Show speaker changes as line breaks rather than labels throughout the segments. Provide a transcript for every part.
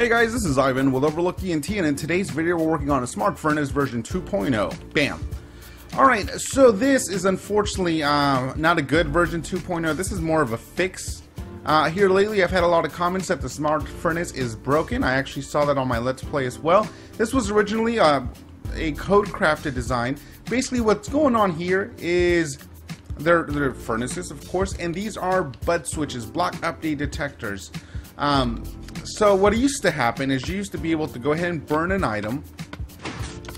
Hey guys, this is Ivan with OverlookeDENT, and in today's video we're working on a smart furnace version 2.0. Bam! Alright, so this is unfortunately not a good version 2.0. This is more of a fix. Here lately I've had a lot of comments that the smart furnace is broken. I actually saw that on my Let's Play as well. This was originally a code crafted design. Basically what's going on here is they're furnaces, of course, and these are bud switches, block update detectors. So what used to happen is you used to be able to go ahead and burn an item.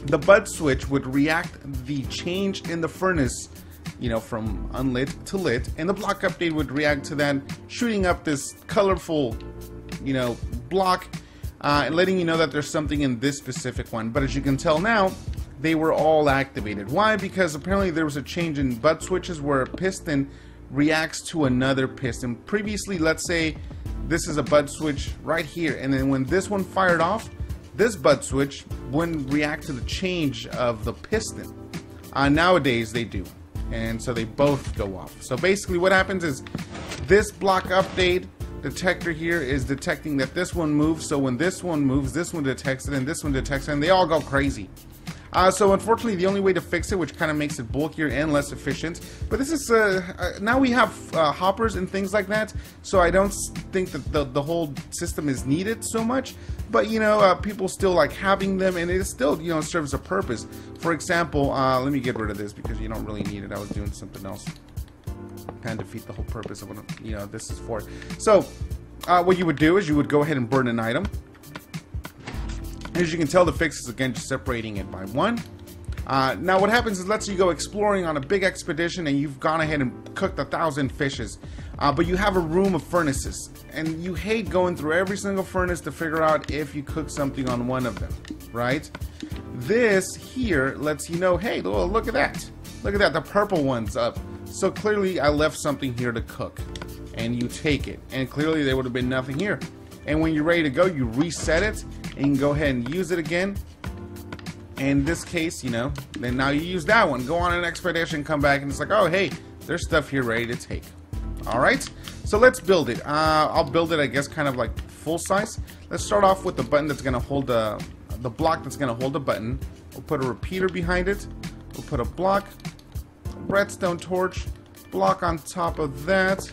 The bud switch would react the change in the furnace, you know, from unlit to lit, and the block update would react to that, shooting up this colorful, you know, block, and letting you know that there's something in this specific one. But as you can tell now, they were all activated. Why? Because apparently there was a change in bud switches where a piston reacts to another piston. Previously, let's say this is a bud switch right here, and then when this one fired off, this bud switch wouldn't react to the change of the piston. Nowadays they do, and so they both go off. So basically what happens is this block update detector here is detecting that this one moves, so when this one moves, this one detects it, and this one detects it, and they all go crazy. So unfortunately the only way to fix it, which kind of makes it bulkier and less efficient, but this is now we have hoppers and things like that, so I don't think that the whole system is needed so much. But you know, people still like having them, and it still, you know, serves a purpose. For example, let me get rid of this because you don't really need it. I was doing something else. Kind of defeat the whole purpose of what, you know, this is for. So what you would do is you would go ahead and burn an item. As you can tell, the fix is again just separating it by one. Now what happens is, let's say you go exploring on a big expedition and you've gone ahead and cooked 1,000 fishes, but you have a room of furnaces, and you hate going through every single furnace to figure out if you cook something on one of them, right? This here lets you know, hey, look at that. Look at that, the purple one's up. So clearly I left something here to cook, and you take it, and clearly there would have been nothing here. And when you're ready to go, you reset it, and you can go ahead and use it again. And in this case, you know, then now you use that one. Go on an expedition, come back, and it's like, oh, hey, there's stuff here ready to take. Alright, so let's build it. I'll build it, I guess, kind of like full size. Let's start off with the button that's going to hold the block that's going to hold the button. We'll put a repeater behind it. We'll put a block, redstone torch, block on top of that.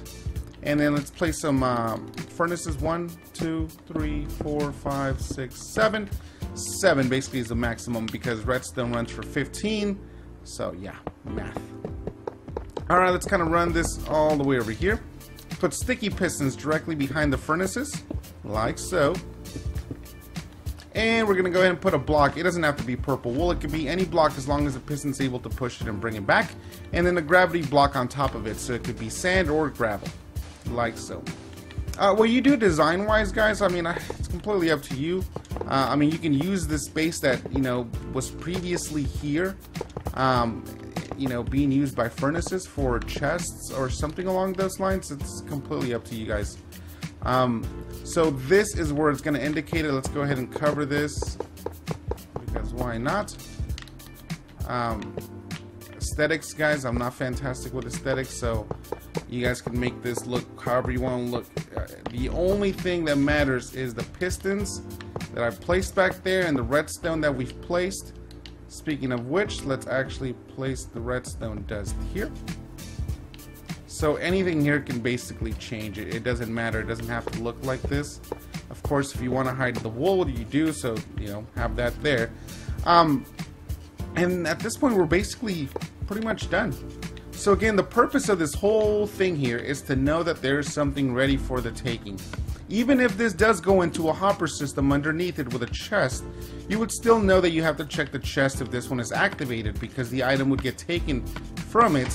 And then let's place some furnaces. 1, 2, 3, 4, 5, 6, 7. 7 basically is the maximum because redstone runs for 15. So yeah, math. Alright, let's kind of run this all the way over here. Put sticky pistons directly behind the furnaces, like so. And we're going to go ahead and put a block. It doesn't have to be purple wool. It could be any block as long as the piston's able to push it and bring it back. And then a gravity block on top of it. So it could be sand or gravel, like so. What you do design-wise, guys, I mean, it's completely up to you. I mean, you can use the space that, you know, was previously here, you know, being used by furnaces for chests or something along those lines. It's completely up to you guys. So this is where it's going to indicate it. Let's go ahead and cover this, because why not? Aesthetics, guys, I'm not fantastic with aesthetics, so you guys can make this look however you want to look. The only thing that matters is the pistons that I placed back there and the redstone that we've placed. Speaking of which, let's actually place the redstone dust here. So anything here can basically change it. It doesn't matter. It doesn't have to look like this. Of course, if you want to hide the wool, you do, so, you know, have that there. And at this point, we're basically pretty much done. So again, the purpose of this whole thing here is to know that there's something ready for the taking. Even if this does go into a hopper system underneath it with a chest, you would still know that you have to check the chest if this one is activated, because the item would get taken from it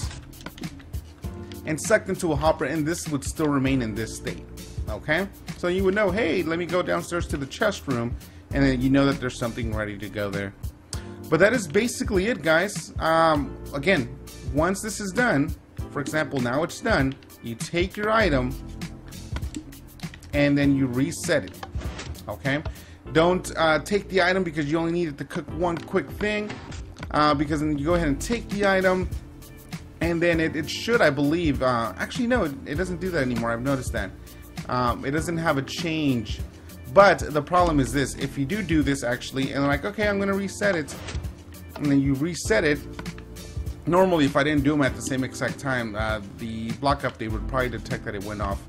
and sucked into a hopper, and this would still remain in this state. Okay? So you would know, hey, let me go downstairs to the chest room, and then you know that there's something ready to go there. But that is basically it, guys. Again, once this is done, for example, now it's done, you take your item and then you reset it. Okay? Don't take the item because you only need it to cook one quick thing, because then you go ahead and take the item, and then it should, I believe, actually no, it doesn't do that anymore. I've noticed that. It doesn't have a change, But the problem is this: if you do this actually, and like, okay, I'm gonna reset it, and then you reset it. Normally, if I didn't do them at the same exact time, the block update would probably detect that it went off.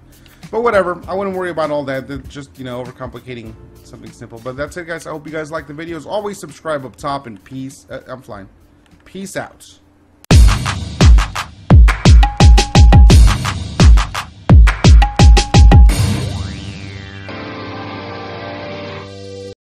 But whatever, I wouldn't worry about all that. They're just, you know, overcomplicating something simple. But that's it, guys. I hope you guys liked the videos. Always subscribe up top, and peace. I'm flying. Peace out.